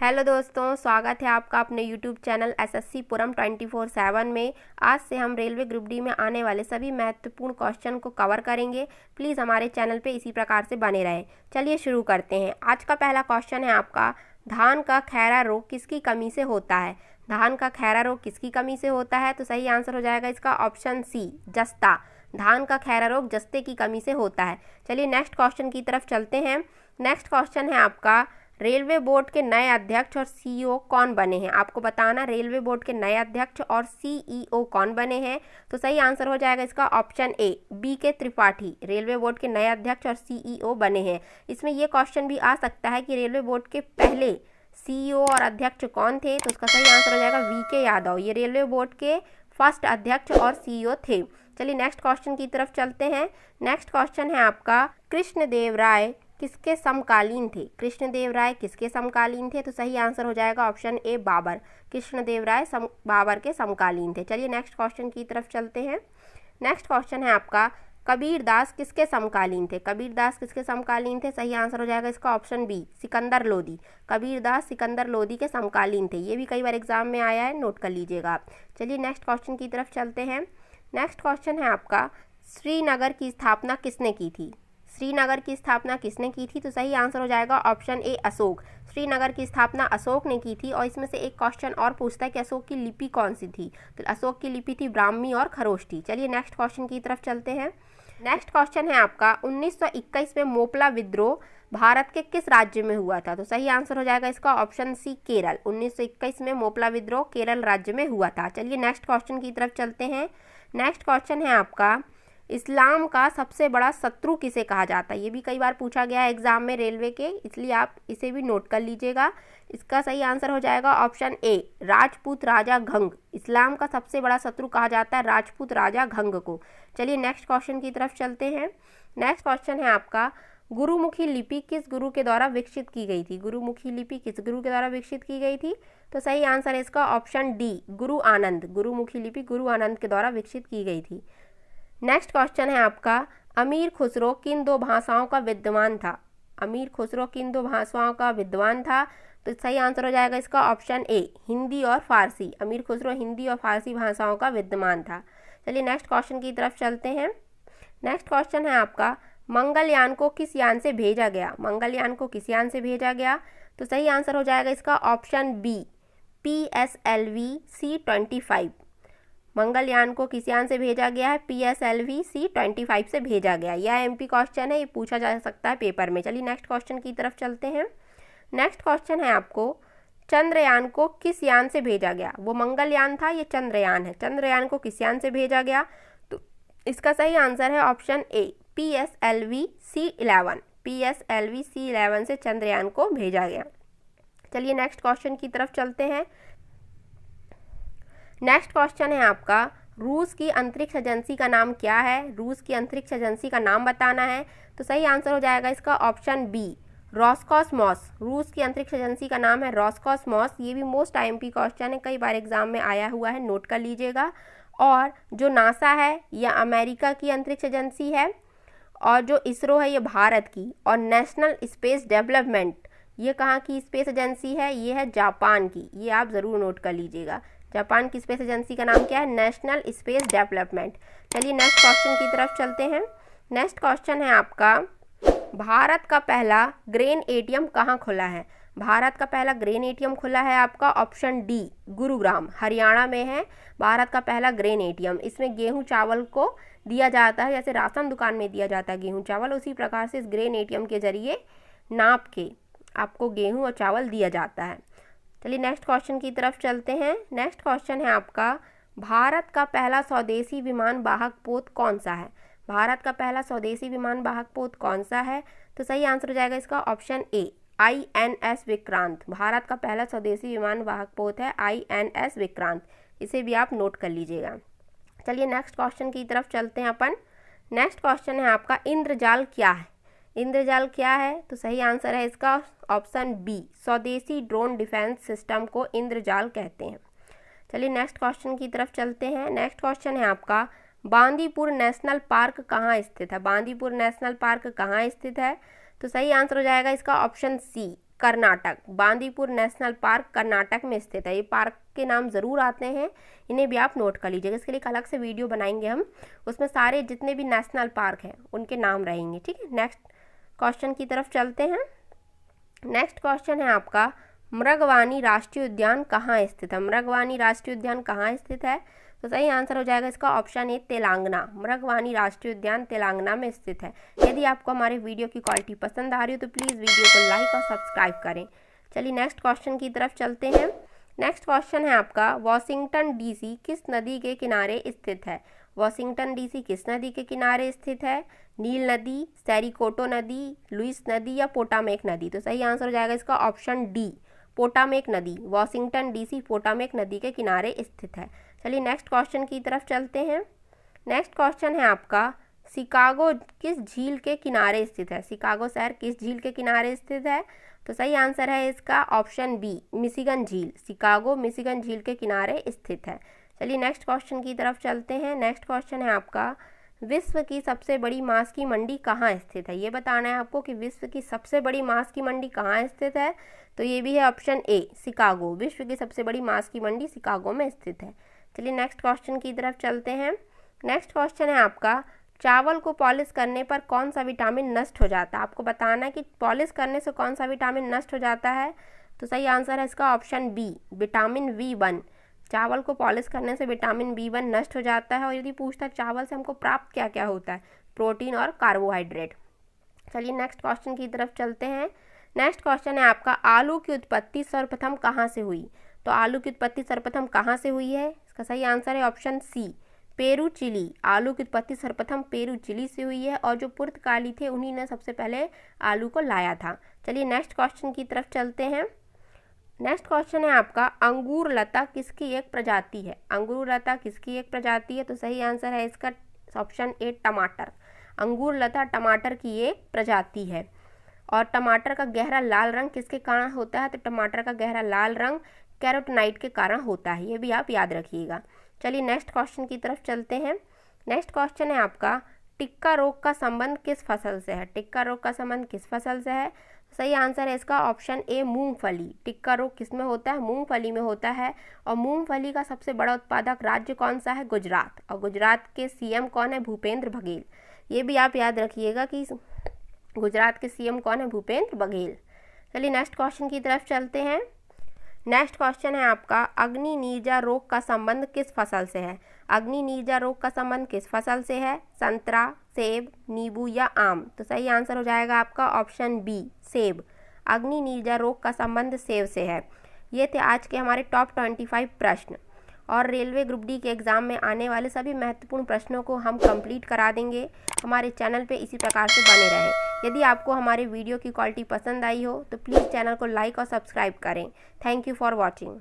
Hello दोस्तों, स्वागत है आपका अपने YouTube चैनल एसएससी पुरम 24/7 में। आज से हम रेलवे ग्रुप डी में आने वाले सभी महत्वपूर्ण क्वेश्चन को कवर करेंगे। प्लीज़ हमारे चैनल पे इसी प्रकार से बने रहें। चलिए शुरू करते हैं। आज का पहला क्वेश्चन है आपका, धान का खैरा रोग किसकी कमी से होता है? धान का खैरा रोग किसकी कमी से होता है? तो सही आंसर हो जाएगा इसका ऑप्शन सी, जस्ता। धान का खैरा रोग जस्ते की कमी से होता है। चलिए नेक्स्ट क्वेश्चन की तरफ चलते हैं। नेक्स्ट क्वेश्चन है आपका, रेलवे बोर्ड के नए अध्यक्ष और सीईओ कौन बने हैं? आपको बताना रेलवे बोर्ड के नए अध्यक्ष और सीईओ कौन बने हैं। तो सही आंसर हो जाएगा इसका option A, BK. Tripathi. Railway board के नए अध्यक्ष और सीईओ बने हैं। इसमें यह क्वेश्चन भी आ सकता है कि रेलवे बोर्ड के पहले सीईओ और अध्यक्ष कौन थे? तो उसका सही आंसर हो जाएगा वी.के. यादव। ये रेलवे बोर्ड के फर्स्ट अध्यक्ष और सीईओ थे। चलिए नेक्स्ट क्वेश्चन की तरफ चलते हैं। नेक्स्ट क्वेश्चन है आपका, कृष्णदेव राय किसके समकालीन थे? कृष्णदेव राय किसके समकालीन थे? तो सही आंसर हो जाएगा ऑप्शन ए, बाबर। कृष्णदेव राय बाबर के समकालीन थे। चलिए नेक्स्ट क्वेश्चन की तरफ चलते हैं। नेक्स्ट क्वेश्चन है आपका, कबीरदास किसके समकालीन थे? कबीरदास किसके समकालीन थे? सही आंसर हो जाएगा इसका ऑप्शन बी, सिकंदर लोदी। कबीरदास सिकंदर लोदी के समकालीन थे। ये भी कई बार एग्जाम में आया है, नोट कर लीजिएगा आप। चलिए नेक्स्ट क्वेश्चन की तरफ चलते हैं। नेक्स्ट क्वेश्चन है आपका, श्रीनगर की स्थापना किसने की थी? श्रीनगर की स्थापना किसने की थी? तो सही आंसर हो जाएगा ऑप्शन ए, अशोक। श्रीनगर की स्थापना अशोक ने की थी। और इसमें से एक क्वेश्चन और पूछता है कि अशोक की लिपि कौन सी थी? तो अशोक की लिपि थी ब्राह्मी और खरोष्ठी। चलिए नेक्स्ट क्वेश्चन की तरफ चलते हैं। नेक्स्ट क्वेश्चन है आपका, 1921 में मोपला विद्रोह भारत के किस राज्य में हुआ था? तो सही आंसर हो जाएगा इसका ऑप्शन सी, केरल। 1921 में मोपला विद्रोह केरल राज्य में हुआ था। चलिए नेक्स्ट क्वेश्चन की तरफ चलते हैं। नेक्स्ट क्वेश्चन है आपका, इस्लाम का सबसे बड़ा शत्रु किसे कहा जाता है? ये भी कई बार पूछा गया है एग्जाम में रेलवे के, इसलिए आप इसे भी नोट कर लीजिएगा। इसका सही आंसर हो जाएगा ऑप्शन ए, राजपूत राजा घंग। इस्लाम का सबसे बड़ा शत्रु कहा जाता है राजपूत राजा घंग को। चलिए नेक्स्ट क्वेश्चन की तरफ चलते हैं। नेक्स्ट क्वेश्चन है आपका, गुरुमुखी लिपि किस गुरु के द्वारा विकसित की गई थी? गुरुमुखी लिपि किस गुरु के द्वारा विकसित की गई थी? तो सही आंसर है इसका ऑप्शन डी, गुरु आनंद। गुरुमुखी लिपि गुरु आनंद के द्वारा विकसित की गई थी। नेक्स्ट क्वेश्चन है आपका, अमीर खुसरो किन दो भाषाओं का विद्वान था? अमीर खुसरो किन दो भाषाओं का विद्वान था? तो सही आंसर हो जाएगा इसका ऑप्शन ए, हिंदी और फारसी। अमीर खुसरो हिंदी और फारसी भाषाओं का विद्वान था। चलिए नेक्स्ट क्वेश्चन की तरफ चलते हैं। नेक्स्ट क्वेश्चन है आपका, मंगलयान को किस यान से भेजा गया? मंगलयान को किस यान से भेजा गया? तो सही आंसर हो जाएगा इसका option B, PSLV C-25। Mangalyaan को किस यान से भेजा गया है? PSLV C-25 से भेजा गया। यह MP क्वेश्चन है, ये पूछा जा सकता है पेपर में। चलिए नेक्स्ट क्वेश्चन की तरफ चलते हैं। नेक्स्ट क्वेश्चन है आपको, चंद्रयान को किस यान से भेजा गया? वो मंगलयान था, ये चंद्रयान है। चंद्रयान को किस यान से भेजा गया? तो इसका सही आंसर है option A, PSLV C-11। PSLV C-11 से चंद्रयान को भेजा गया। चलिए नेक्स्ट क्वेश्चन की तरफ चलते हैं। नेक्स्ट क्वेश्चन है आपका, रूस की अंतरिक्ष एजेंसी का नाम क्या है? रूस की अंतरिक्ष एजेंसी का नाम बताना है। तो सही आंसर हो जाएगा इसका ऑप्शन बी, रोसकॉसमॉस। रूस की अंतरिक्ष एजेंसी का नाम है रोसकॉसमॉस। ये भी मोस्ट IMP क्वेश्चन है, कई बार एग्जाम में आया हुआ है, नोट कर लीजिएगा। और जो नासा है यह अमेरिका की अंतरिक्ष एजेंसी है, और जो इसरो है ये भारत की। और नेशनल स्पेस डेवलपमेंट, ये कहाँ की स्पेस एजेंसी है? ये है जापान की। ये आप ज़रूर नोट कर लीजिएगा। जापान की स्पेस एजेंसी का नाम क्या है? National space development. चलिए नेक्स्ट क्वेश्चन की तरफ चलते हैं। नेक्स्ट क्वेश्चन है आपका, भारत का पहला ग्रेन ATM कहाँ खुला है? भारत का पहला ग्रेन ATM खुला है आपका ऑप्शन डी, गुरुग्राम, हरियाणा में है भारत का पहला ग्रेन ATM। इसमें गेहूं चावल को दिया जाता है, जैसे राशन दुकान में दिया जाता है गेहूं चावल, उसी प्रकार से इस ग्रेन ATM के जरिए नाप के आपको गेहूं और चावल दिया जाता है। चलिए नेक्स्ट क्वेश्चन की तरफ चलते हैं। नेक्स्ट क्वेश्चन है आपका, भारत का पहला स्वदेशी विमान वाहक पोत कौन सा है? भारत का पहला स्वदेशी विमान वाहक पोत कौन सा है? तो सही आंसर हो जाएगा इसका option A, INS Vikrant. Bharat का पहला स्वदेशी विमान वाहक पोत है INS विक्रांत। इसे भी आप नोट कर लीजिएगा। चलिए नेक्स्ट क्वेश्चन की तरफ चलते हैं अपन। नेक्स्ट क्वेश्चन है आपका, इंद्रजाल क्या है? इंद्रजाल क्या है? तो सही आंसर है इसका ऑप्शन बी, स्वदेशी ड्रोन डिफेंस सिस्टम को इंद्रजाल कहते हैं। चलिए नेक्स्ट क्वेश्चन की तरफ चलते हैं। नेक्स्ट क्वेश्चन है आपका, बांदीपुर नेशनल पार्क कहाँ स्थित है? बांदीपुर नेशनल पार्क कहाँ स्थित है? तो सही आंसर हो जाएगा इसका option C, Karnataka. Bandipur national park Karnataka में स्थित है। ये पार्क के नाम ज़रूर आते हैं, इन्हें भी आप नोट कर लीजिएगा। इसके लिए एक अलग से वीडियो बनाएंगे हम, उसमें सारे जितने भी नेशनल पार्क हैं उनके नाम रहेंगे, ठीक है। नेक्स्ट क्वेश्चन की तरफ चलते हैं। नेक्स्ट क्वेश्चन है आपका, मृगवानी राष्ट्रीय उद्यान कहाँ स्थित है। मृगवानी राष्ट्रीय उद्यान कहाँ स्थित है, तो सही आंसर हो जाएगा इसका ऑप्शन ए तेलंगाना। मृगवानी राष्ट्रीय उद्यान तेलंगाना में स्थित है। यदि आपको हमारे वीडियो की क्वालिटी पसंद आ रही हो तो प्लीज़ वीडियो को लाइक और सब्सक्राइब करें। चलिए नेक्स्ट क्वेश्चन की तरफ चलते हैं। नेक्स्ट क्वेश्चन है आपका, वाशिंगटन डीसी किस नदी के किनारे स्थित है। वाशिंगटन डीसी किस नदी के किनारे स्थित है। नील नदी, सेरिकोटो नदी, लुइस नदी या पोटामेक नदी। तो सही आंसर हो जाएगा इसका ऑप्शन डी, पोटामेक नदी। वाशिंगटन डीसी पोटामेक नदी के किनारे स्थित है। चलिए नेक्स्ट क्वेश्चन की तरफ चलते हैं। नेक्स्ट क्वेश्चन है आपका, शिकागो किस झील के किनारे स्थित है। शिकागो शहर किस झील के किनारे स्थित है, तो सही आंसर है इसका ऑप्शन बी, मिशिगन झील। शिकागो मिशिगन झील के किनारे स्थित है। चलिए नेक्स्ट क्वेश्चन की तरफ चलते हैं। नेक्स्ट क्वेश्चन है आपका, विश्व की सबसे बड़ी मांस की मंडी कहाँ स्थित है। ये बताना है आपको कि विश्व की सबसे बड़ी मांस की मंडी कहाँ स्थित है, तो ये भी है ऑप्शन ए, शिकागो। विश्व की सबसे बड़ी मांस की मंडी शिकागो में स्थित है। चलिए नेक्स्ट क्वेश्चन की तरफ चलते हैं। नेक्स्ट क्वेश्चन है आपका, चावल को पॉलिश करने पर कौन सा विटामिन नष्ट हो जाता है। आपको बताना है कि पॉलिश करने से कौन सा विटामिन नष्ट हो जाता है, तो सही आंसर है इसका ऑप्शन बी, विटामिन B1। चावल को पॉलिश करने से विटामिन B1 नष्ट हो जाता है। और यदि पूछता है चावल से हमको प्राप्त क्या क्या होता है, प्रोटीन और कार्बोहाइड्रेट। चलिए नेक्स्ट क्वेश्चन की तरफ चलते हैं। नेक्स्ट क्वेश्चन है आपका, आलू की उत्पत्ति सर्वप्रथम कहाँ से हुई। तो आलू की उत्पत्ति सर्वप्रथम कहाँ से हुई है, इसका सही आंसर है ऑप्शन सी, पेरू चिली। आलू की उत्पत्ति सर्वप्रथम पेरू चिली से हुई है और जो पुर्तगाली थे उन्हीं ने सबसे पहले आलू को लाया था। चलिए नेक्स्ट क्वेश्चन की तरफ चलते हैं। नेक्स्ट क्वेश्चन है आपका, अंगूर लता किसकी एक प्रजाति है। अंगूर लता किसकी एक प्रजाति है, तो सही आंसर है इसका ऑप्शन ए, टमाटर। अंगूर लता टमाटर की एक प्रजाति है। और टमाटर का गहरा लाल रंग किसके कारण होता है, तो टमाटर का गहरा लाल रंग कैरोटीनॉइड के कारण होता है, ये भी आप याद रखिएगा। चलिए नेक्स्ट क्वेश्चन की तरफ चलते हैं। नेक्स्ट क्वेश्चन है आपका, टिक्का रोग का संबंध किस फसल से है। टिक्का रोग का संबंध किस फसल से है, सही आंसर है इसका ऑप्शन ए, मूंगफली। टिक्का रोग किस में होता है, मूंगफली में होता है। और मूंगफली का सबसे बड़ा उत्पादक राज्य कौन सा है, गुजरात। और गुजरात के सीएम कौन है, भूपेंद्र बघेल। ये भी आप याद रखिएगा कि गुजरात के सीएम कौन है, भूपेंद्र बघेल। चलिए नेक्स्ट क्वेश्चन की तरफ चलते हैं। नेक्स्ट क्वेश्चन है आपका, अग्नि नीरजा रोग का संबंध किस फसल से है। अग्नि नीरजा रोग का संबंध किस फसल से है, संतरा, सेब, नींबू या आम। तो सही आंसर हो जाएगा आपका ऑप्शन बी, सेब। अग्नि नीरजा रोग का संबंध सेब से है। ये थे आज के हमारे टॉप 25 प्रश्न। और रेलवे ग्रुप डी के एग्ज़ाम में आने वाले सभी महत्वपूर्ण प्रश्नों को हम कंप्लीट करा देंगे। हमारे चैनल पे इसी प्रकार से बने रहें। यदि आपको हमारे वीडियो की क्वालिटी पसंद आई हो तो प्लीज़ चैनल को लाइक और सब्सक्राइब करें। Thank you for watching.